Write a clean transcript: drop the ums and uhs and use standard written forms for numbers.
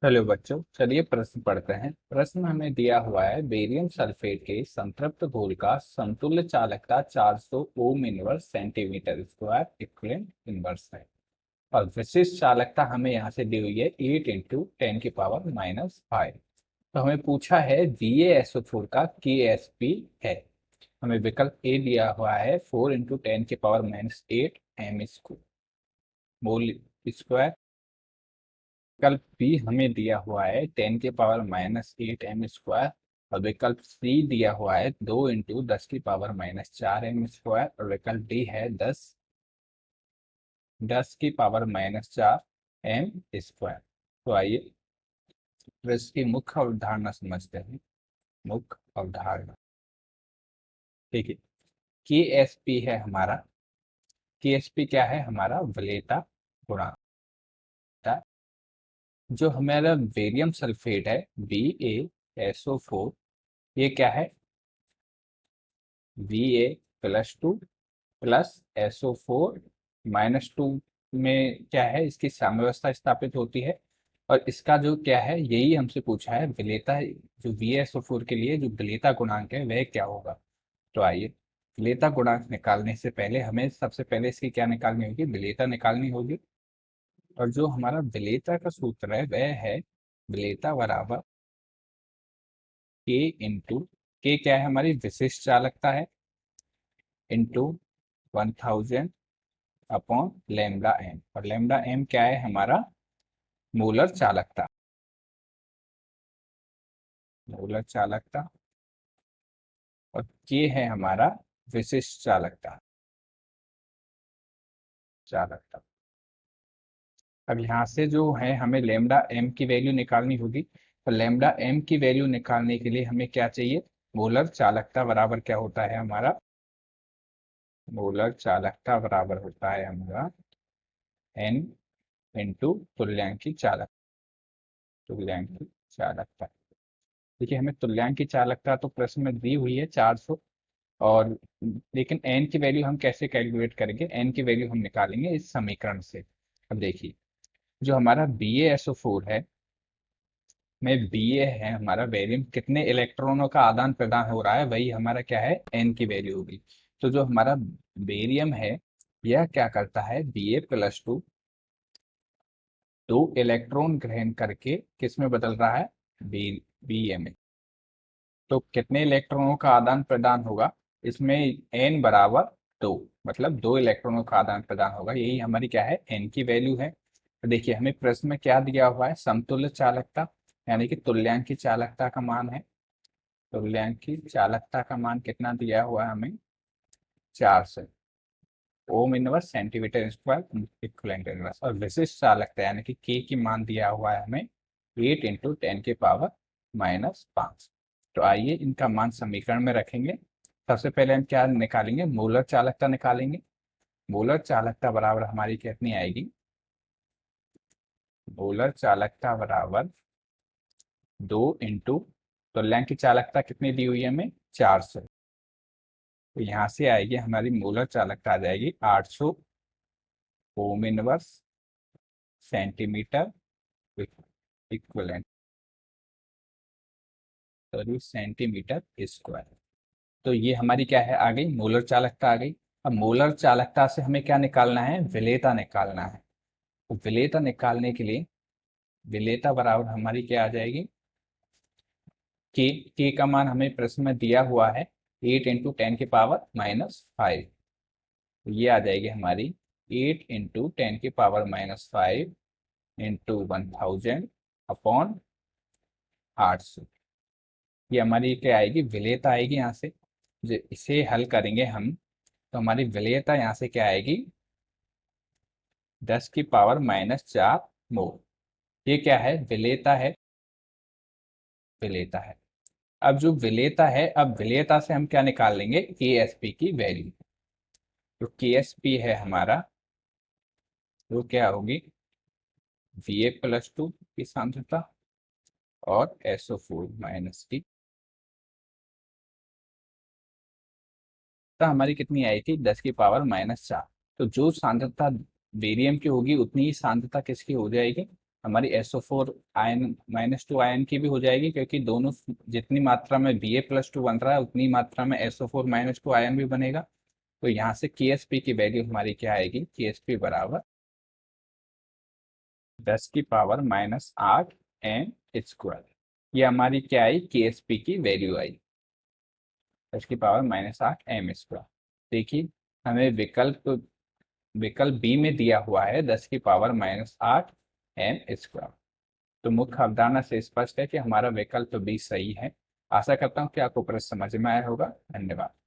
Hello बच्चों, चलिए प्रश्न पढ़ते हैं। प्रश्न हमें दिया हुआ है बेरियम सल्फेट के संतृप्त घोल का समतुल्य चालकता 400 ohm inverse centimetre square equivalent inverse है और विशिष्ट चालकता हमें यहाँ से दी हुई है 8 इंटू 10⁻⁵। तो हमें पूछा है VaSO4 का KsP है। हमें विकल्प ए दिया हुआ है 4 into 10⁻⁸ m square mole square. विकल्प बी हमें दिया हुआ है 10⁻⁸ m स्क्वायर और विकल्प सी दिया हुआ है 2 इंटू 10⁻⁴ m स्क्वायर और विकल्प डी है 10⁻⁴ m स्क्वायर। तो आइए प्रश्न की मुख्य अवधारणा समझते हैं। मुख्य अवधारणा, ठीक है। के एस पी है हमारा। के एस पी क्या है? हमारा वरीयता गुणांक। जो हमारा बेरियम सल्फेट है VaSO4, ये क्या है? Va+2 प्लस SO4-2 में क्या है? इसकी साम्यावस्था स्थापित होती है और इसका जो क्या है, यही हमसे पूछा है विलेयता। जो VaSO4 के लिए जो विलेयता गुणांक है वह क्या होगा? तो आइए, विलेयता गुणांक निकालने से पहले हमें सबसे पहले इसकी क्या निकालनी होगी? विलेयता निकालनी होगी। और जो हमारा विलेयता का सूत्र है वह है विलेयता बराबर के इंटू के, क्या है? हमारी विशिष्ट चालकता है, इंटू 1000 अपॉन लैम्डा एम। और लैम्डा एम क्या है? हमारा मोलर चालकता। मोलर चालकता। और के है हमारा विशिष्ट चालकता। चालकता। अब यहाँ से जो है हमें लैम्डा एम की वैल्यू निकालनी होगी। तो लैम्डा एम की वैल्यू निकालने के लिए हमें क्या चाहिए? मोलर चालकता बराबर क्या होता है हमारा? मोलर चालकता बराबर होता है हमारा एन इंटू तुल्यांकी चालक। तुल्यांकी चालकता। देखिए, हमें तुल्यांकी चालकता तो प्रश्न में दी हुई है 400, और लेकिन एन की वैल्यू हम कैसे कैलकुलेट करेंगे? एन की वैल्यू हम निकालेंगे इस समीकरण से। अब देखिए, जो हमारा BaSO4 है, में Ba है हमारा बेरियम, कितने इलेक्ट्रॉनों का आदान प्रदान हो रहा है वही हमारा क्या है? एन की वैल्यू होगी। तो जो हमारा बेरियम है यह क्या करता है? Ba+2 दो इलेक्ट्रॉन ग्रहण करके किस में बदल रहा है? Ba में। तो कितने इलेक्ट्रॉनों का आदान प्रदान होगा इसमें? एन बराबर 2, मतलब 2 इलेक्ट्रॉनों का आदान प्रदान होगा। यही हमारी क्या है? एन की वैल्यू है। तो देखिए, हमें प्रश्न में क्या दिया हुआ है? समतुल्य चालकता, यानी कि तुल्यांकी चालकता का मान है। तुल्यांकी चालकता का मान कितना दिया हुआ है हमें? 400 ohm inverse centimetre square equivalent inverse. और विशिष्ट चालकता यानी कि के की मान दिया हुआ है हमें 8 इंटू 10⁻⁵ तो आइए इनका मान समीकरण में रखेंगे। सबसे पहले हम क्या निकालेंगे? मोलर चालकता निकालेंगे। मोलर चालकता बराबर हमारी कितनी आएगी? मोलर चालकता बराबर 2 इंटू तुल्यांकी चालकता कितनी दी हुई है हमें? 400। तो यहाँ से आएगी हमारी मोलर चालकता आ जाएगी 800 ohm inverse centimetre equivalent, sorry centimetre square. तो ये हमारी क्या है? आ गई मोलर चालकता आ गई। अब मोलर चालकता से हमें क्या निकालना है? विलेयता निकालना है। तो विलेयता निकालने के लिए विलेयता बराबर हमारी क्या आ जाएगी? के का मान हमें प्रश्न में दिया हुआ है 8 इंटू 10⁻⁵ तो ये आ जाएगी हमारी 8 इंटू 10⁻⁵ इंटू 1000 अपॉन 800। ये हमारी क्या आएगी? विलेयता आएगी। यहाँ से जो इसे हल करेंगे हम, तो हमारी विलेयता यहाँ से क्या आएगी? 10⁻⁴ मोल। ये क्या है? विलेयता है। विलेयता है। अब जो विलेयता है, अब विलेयता से हम क्या निकाल लेंगे? KsP की वैल्यू। तो KsP है हमारा, वो क्या होगी? Va+2 की सांद्रता और SO4 माइनस की। तो हमारी कितनी आई थी? 10⁻⁴ तो जो सांद्रता बेरियम की होगी उतनी ही सांद्रता किसकी हो जाएगी? हमारी SO4 आयन -2 आयन की भी हो जाएगी, क्योंकि दोनों जितनी मात्रा में Ba+2 बन रहा है उतनी मात्रा में SO4 - 2 आयन भी बनेगा। तो यहाँ से KSP की वैल्यू हमारी क्या आएगी, KSP बराबर 10⁻⁻8 m²। ये हमारी क्या आई, KSP की वैल्यू आई, 10⁻⁻8 m²। देखिए हमें विकल्प बी में दिया हुआ है 10⁻⁻8 m²। तो मुख्य अवधारणा से स्पष्ट है कि हमारा विकल्प बी सही है। आशा करता हूँ कि आपको प्रश्न समझ में आया होगा। धन्यवाद।